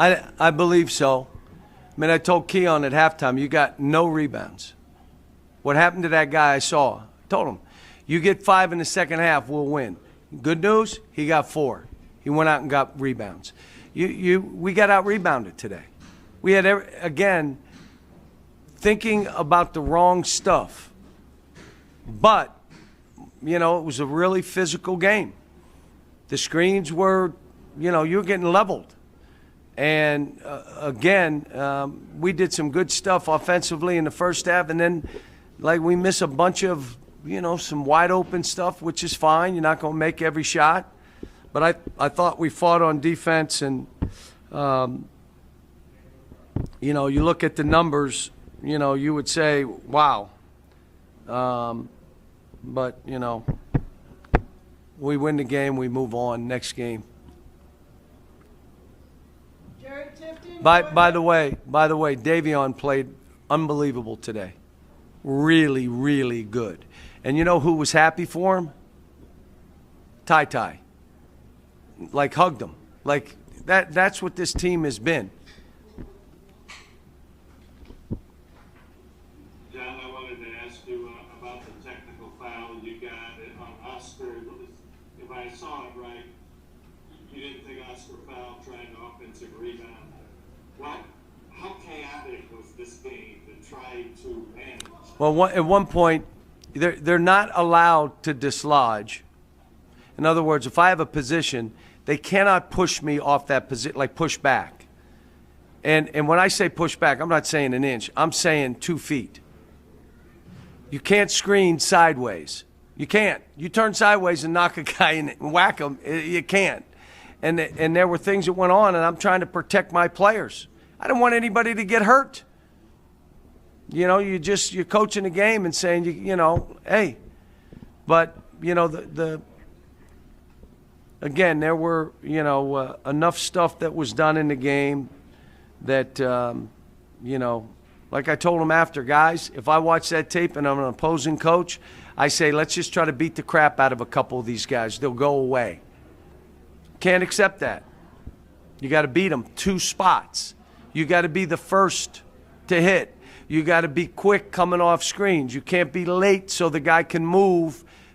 I believe so. I mean, I told Keon at halftime, you got no rebounds. What happened to that guy I saw? I told him, you get 5 in the second half, we'll win. Good news, he got 4. He went out and got rebounds. We got out-rebounded today. We had, again, thinking about the wrong stuff. But, you know, it was a really physical game. The screens were, you know, you were getting leveled. And, again, we did some good stuff offensively in the first half. And then, like, we miss a bunch of, you know, some wide-open stuff, which is fine. You're not going to make every shot. But I thought we fought on defense. And, you know, you look at the numbers, you know, you would say, wow. But, you know, we win the game, we move on, next game. By the way, Davion played unbelievable today. Really, really good. And you know who was happy for him? Ty. Like, hugged him. Like, that's what this team has been. John, I wanted to ask you about the technical foul you got on Oscar. If I saw it right, you didn't think Oscar fouled trying to offensive rebound. How chaotic was this game to try to manage? Well, at one point, they're not allowed to dislodge. In other words, if I have a position, they cannot push me off that position, like push back. And when I say push back, I'm not saying an inch. I'm saying 2 feet. You can't screen sideways. You can't. You turn sideways and knock a guy and whack him. You can't. And there were things that went on, and I'm trying to protect my players. I don't want anybody to get hurt. You know, you're coaching the game and saying, you know, hey. But, you know, again, there were, you know, enough stuff that was done in the game that, you know, like I told them after, guys, if I watch that tape and I'm an opposing coach, I say, let's just try to beat the crap out of a couple of these guys. They'll go away. Can't accept that. You got to beat them 2 spots. You got to be the first to hit. You got to be quick coming off screens. You can't be late so the guy can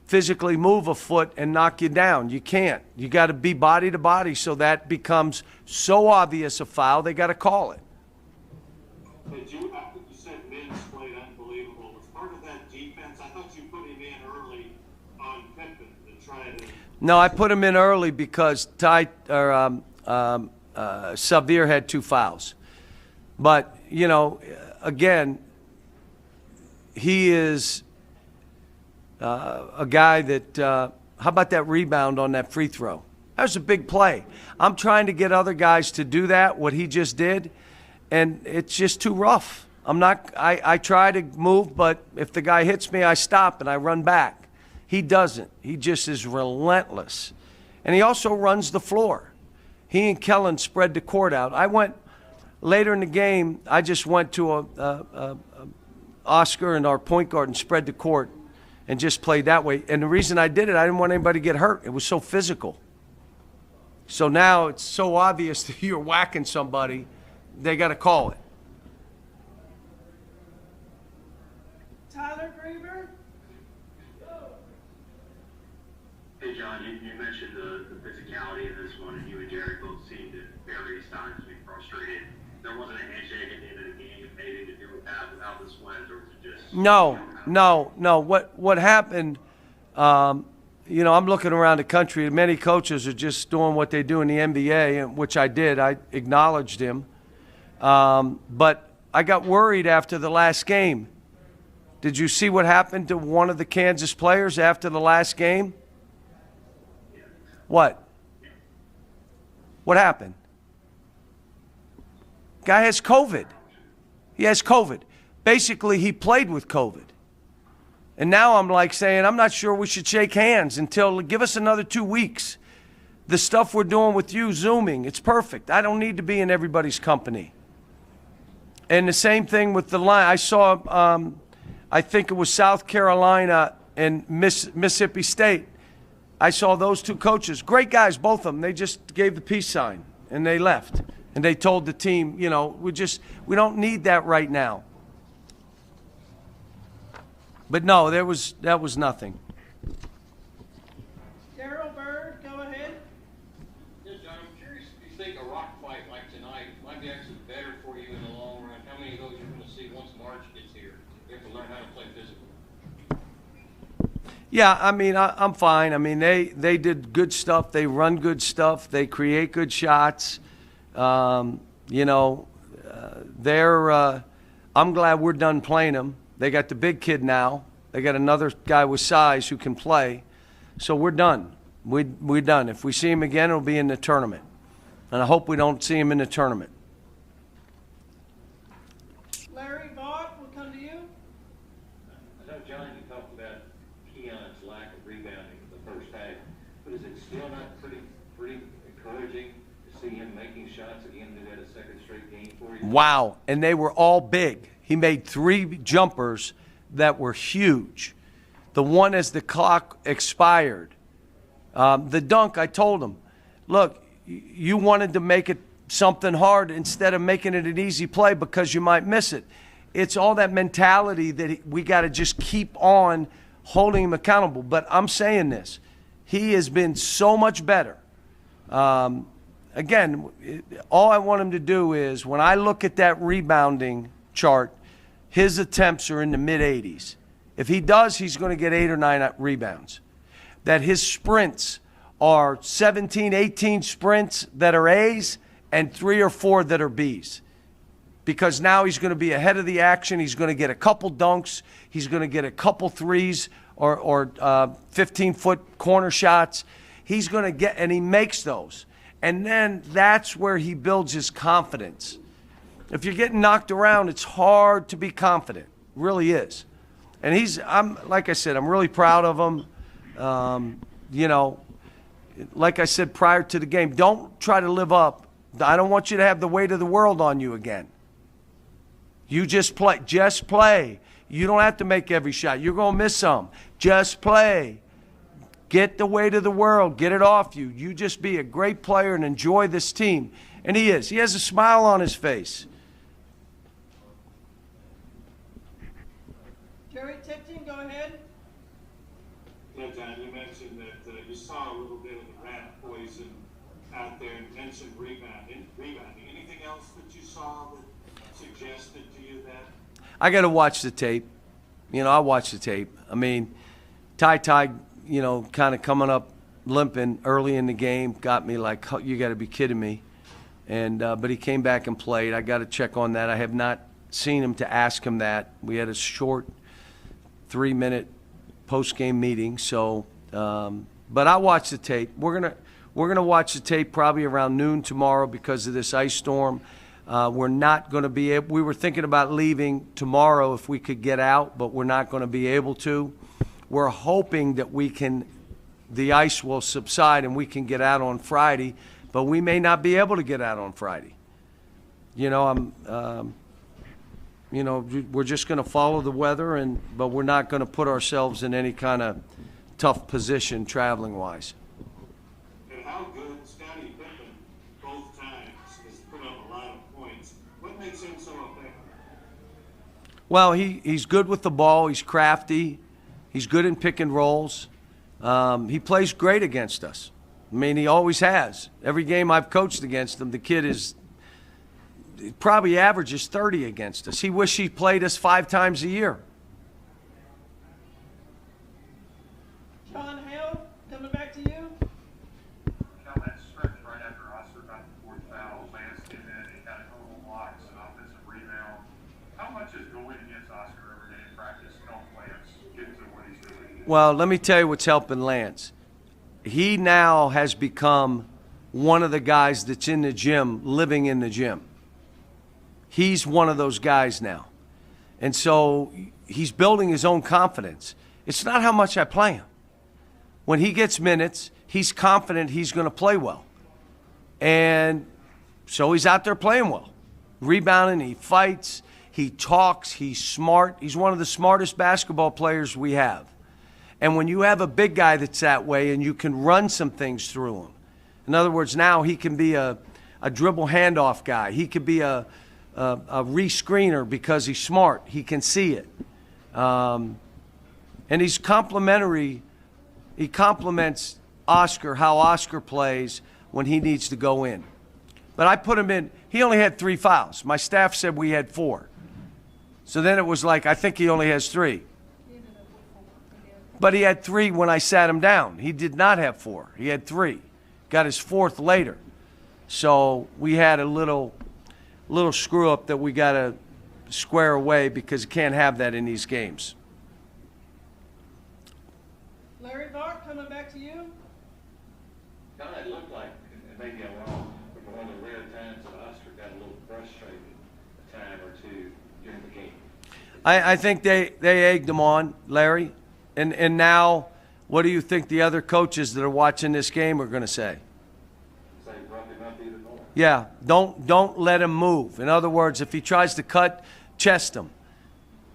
physically move a foot and knock you down. You can't. You got to be body to body so that becomes so obvious a foul, they got to call it. But you said Mims played unbelievable. Was part of that defense? I thought you put him in early on Pippen to try to. No, I put him in early because Xavier had 2 fouls. But, you know, again, he is a guy that how about that rebound on that free throw? That was a big play. I'm trying to get other guys to do that, what he just did, and it's just too rough. I try to move, but if the guy hits me, I stop and I run back. He doesn't. He just is relentless. And he also runs the floor. He and Kellen spread the court out. I went later in the game, I just went to Oscar and our point guard and spread the court and just played that way. And the reason I did it, I didn't want anybody to get hurt. It was so physical. So now it's so obvious that you're whacking somebody, they got to call it. Tyler Grieber? Hey, John, you mentioned the physicality of this one, and you and Jared both seemed at various times to be frustrated. There wasn't a handshake at the end of the game, anything to do with that, with how this went, or was it just... No. What happened, you know, I'm looking around the country, and many coaches are just doing what they do in the NBA, which I did. I acknowledged him. But I got worried after the last game. Did you see what happened to one of the Kansas players after the last game? What? What happened? Guy has COVID. He has COVID. Basically, he played with COVID. And now I'm like saying, I'm not sure we should shake hands until give us another 2 weeks. The stuff we're doing with you, Zooming, it's perfect. I don't need to be in everybody's company. And the same thing with the line. I saw, I think it was South Carolina and Mississippi State. I saw those 2 coaches. Great guys, both of them. They just gave the peace sign, and they left. And they told the team, you know, we don't need that right now. But no, that was nothing. Daryl Bird, go ahead. Yes, John, I'm curious if you think a rock fight like tonight might be actually better for you in the long run. How many of those you're going to see once March gets here? You have to learn how to play physical. Yeah, I mean, I'm fine. I mean, they did good stuff. They run good stuff. They create good shots. You know, I'm glad we're done playing them. They got the big kid now. They got another guy with size who can play. So we're done. We're done. If we see him again, it'll be in the tournament. And I hope we don't see him in the tournament. Larry Vaught will come to you. I know, John, you talked about Keon's lack of rebounding in the first half, but is it still not pretty encouraging to see him making shots again to that a second straight game for you? Wow. And they were all big. He made 3 jumpers that were huge. The one as the clock expired. The dunk, I told him, look, you wanted to make it something hard instead of making it an easy play because you might miss it. It's all that mentality that we got to just keep on holding him accountable. But I'm saying this. He has been so much better. Again, all I want him to do is, when I look at that rebounding chart, his attempts are in the mid-80s. If he does, he's going to get 8 or 9 rebounds. That his sprints are 17, 18 sprints that are A's and 3 or 4 that are B's. Because now he's going to be ahead of the action. He's going to get a couple dunks. He's going to get a couple threes or 15-foot corner shots. He's going to get, and he makes those. And then that's where he builds his confidence. If you're getting knocked around, it's hard to be confident. It really is. And like I said, I'm really proud of him. You know, like I said prior to the game, don't try to live up. I don't want you to have the weight of the world on you again. You just play. Just play. You don't have to make every shot. You're going to miss some. Just play. Get the weight of the world. Get it off you. You just be a great player and enjoy this team. And he is. He has a smile on his face. Jerry Tipton, go ahead. Yeah, John, you mentioned that you saw a little bit of the rat poison out there and mentioned rebounding. Anything else that you saw that suggested to you that? I got to watch the tape. You know, I watch the tape. I mean, Ty, you know, kind of coming up limping early in the game got me like, oh, you got to be kidding me. And but he came back and played. I got to check on that. I have not seen him to ask him that. We had a short 3-minute post-game meeting. So, but I watched the tape. We're gonna watch the tape probably around noon tomorrow because of this ice storm. We're not going to be able. We were thinking about leaving tomorrow if we could get out, but we're not going to be able to. We're hoping that the ice will subside and we can get out on Friday, but we may not be able to get out on Friday. You know, we're just going to follow the weather, but we're not going to put ourselves in any kind of tough position traveling-wise. And how good Scottie Pippen both times has put up a lot of points. What makes him so effective? Well, he's good with the ball. He's crafty. He's good in pick and rolls. He plays great against us. I mean, he always has. Every game I've coached against him, the kid probably averages 30 against us. He wished he played us 5 times a year. John Hale, coming back to you. John, that stretch right after Oscar got the 4th foul, Lance came in and he got a total blocks and offensive rebound. How much is going against Oscar every day in practice to help Lance get to what he's doing? Well, let me tell you what's helping Lance. He now has become one of the guys that's in the gym, living in the gym. He's one of those guys now. And so he's building his own confidence. It's not how much I play him. When he gets minutes, he's confident he's going to play well. And so he's out there playing well. Rebounding, he fights, he talks, he's smart. He's one of the smartest basketball players we have. And when you have a big guy that's that way and you can run some things through him, in other words, now he can be a a dribble handoff guy. He could be a re-screener because he's smart. He can see it. And he's complementary. He complements Oscar, how Oscar plays when he needs to go in. But I put him in. He only had 3 fouls. My staff said we had 4. So then it was like, I think he only has 3. But he had 3 when I sat him down. He did not have 4. He had 3. Got his 4th later. So we had a little screw up that we got to square away because you can't have that in these games. Larry Vark, coming back to you. God, it looked like, and maybe I'm wrong, but one of the rare times that Oscar got a little frustrated a time or two during the game. I think they egged him on, Larry. And now, what do you think the other coaches that are watching this game are going to say? Say, rough him up even more. Yeah, don't let him move. In other words, if he tries to cut, chest him.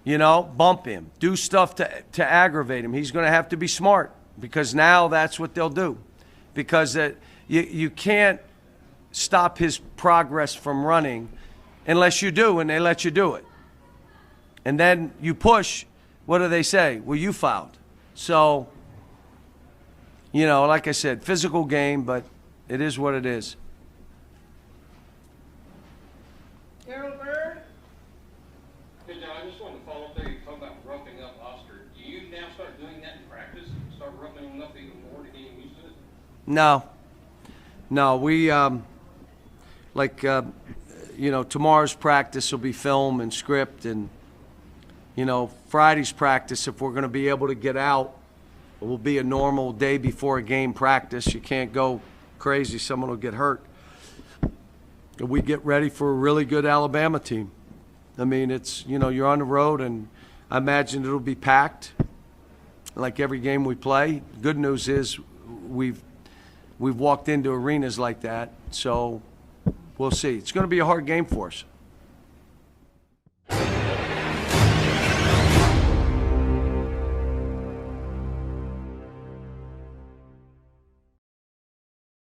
You know, bump him. Do stuff to aggravate him. He's going to have to be smart because now that's what they'll do. Because you can't stop his progress from running unless you do, and they let you do it. And then you push, what do they say? Well, you fouled. So, you know, like I said, physical game, but it is what it is. Harold Bird. Hey, John, I just wanted to follow up there. You talk about roughing up Oscar. Do you now start doing that in practice? Start roughing him up even more to get him used to it? No, we, you know, tomorrow's practice will be film and script, and, you know, Friday's practice, if we're going to be able to get out, it will be a normal day before a game practice. You can't go crazy. Someone will get hurt. And we get ready for a really good Alabama team. I mean, it's, you know, you're on the road, and I imagine it'll be packed like every game we play. Good news is we've walked into arenas like that, so we'll see. It's going to be a hard game for us.